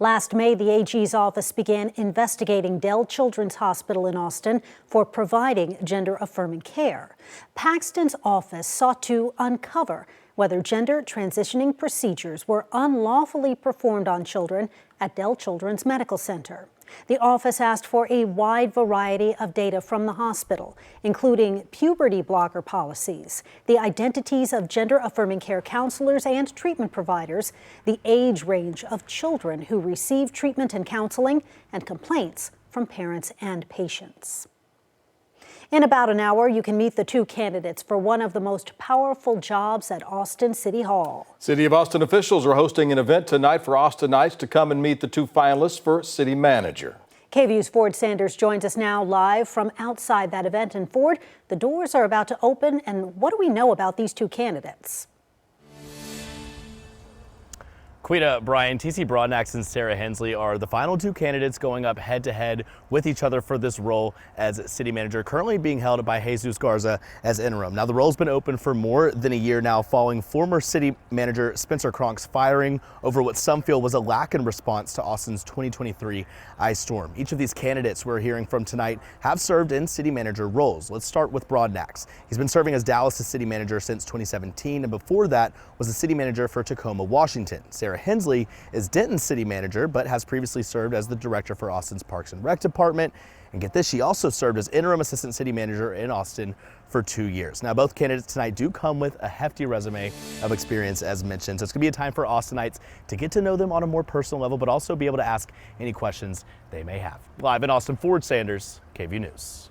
Last May, the AG's office began investigating Dell Children's Hospital in Austin for providing gender-affirming care. Paxton's office sought to uncover whether gender transitioning procedures were unlawfully performed on children at Dell Children's Medical Center. The office asked for a wide variety of data from the hospital, including puberty blocker policies, the identities of gender-affirming care counselors and treatment providers, the age range of children who receive treatment and counseling, and complaints from parents and patients. In about an hour, you can meet the two candidates for one of the most powerful jobs at Austin City Hall. City of Austin officials are hosting an event tonight for Austinites to come and meet the two finalists for city manager. KVUE's Ford Sanders joins us now live from outside that event. And Ford, the doors are about to open. And what do we know about these two candidates? Quita, Brian, TC Broadnax and Sarah Hensley are the final two candidates going up head-to-head with each other for this role as city manager, currently being held by Jesus Garza as interim. Now, the role's been open for more than a year now, following former city manager Spencer Cronk's firing over what some feel was a lack in response to Austin's 2023 ice storm. Each of these candidates we're hearing from tonight have served in city manager roles. Let's start with Broadnax. He's been serving as Dallas' city manager since 2017, and before that was the city manager for Tacoma, Washington. Sarah Hensley is Denton's city manager, but has previously served as the director for Austin's Parks and Rec department. And get this, she also served as interim assistant city manager in Austin for 2 years. Now, both candidates tonight do come with a hefty resume of experience, as mentioned. So it's gonna be a time for Austinites to get to know them on a more personal level, but also be able to ask any questions they may have. Live in Austin, Ford Sanders, KVUE News.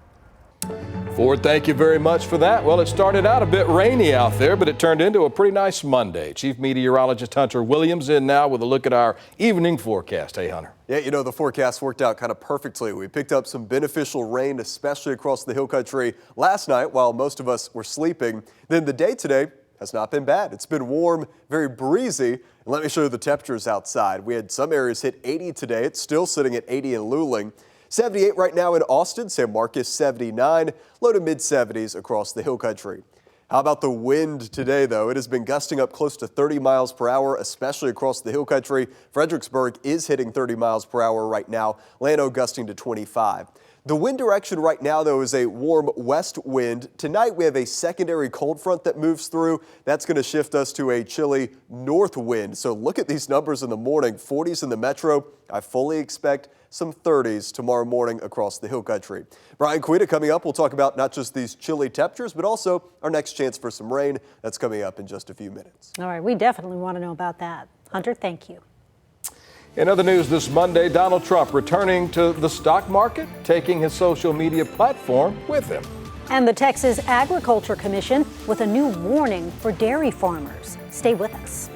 Ford, thank you very much for that. Well, it started out a bit rainy out there, but it turned into a pretty nice Monday. Chief Meteorologist Hunter Williams in now with a look at our evening forecast. Hey, Hunter. Yeah, you know, the forecast worked out kind of perfectly. We picked up some beneficial rain, especially across the hill country last night while most of us were sleeping. Then the day today has not been bad. It's been warm, very breezy. And let me show you the temperatures outside. We had some areas hit 80 today. It's still sitting at 80 in Luling. 78 right now in Austin, San Marcos 79, low to mid 70s across the hill country. How about the wind today, though? It has been gusting up close to 30 miles per hour, especially across the hill country. Fredericksburg is hitting 30 miles per hour right now. Llano gusting to 25. The wind direction right now, though, is a warm west wind. Tonight, we have a secondary cold front that moves through. That's going to shift us to a chilly north wind. So look at these numbers in the morning. 40s in the metro. I fully expect some 30s tomorrow morning across the hill country. Brian, Quita coming up. We'll talk about not just these chilly temperatures, but also our next chance for some rain. That's coming up in just a few minutes. All right, we definitely want to know about that. Hunter, thank you. In other news this Monday, Donald Trump returning to the stock market, taking his social media platform with him. And the Texas Agriculture Commission with a new warning for dairy farmers. Stay with us.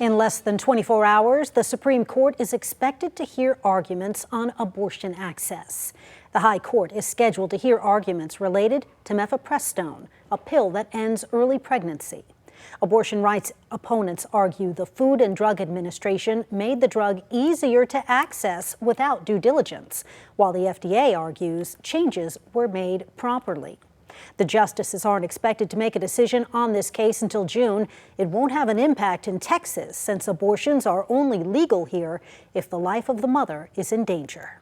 In less than 24 hours, the Supreme Court is expected to hear arguments on abortion access. The High Court is scheduled to hear arguments related to mifepristone, a pill that ends early pregnancy. Abortion rights opponents argue the Food and Drug Administration made the drug easier to access without due diligence, while the FDA argues changes were made properly. The justices aren't expected to make a decision on this case until June. It won't have an impact in Texas, since abortions are only legal here if the life of the mother is in danger.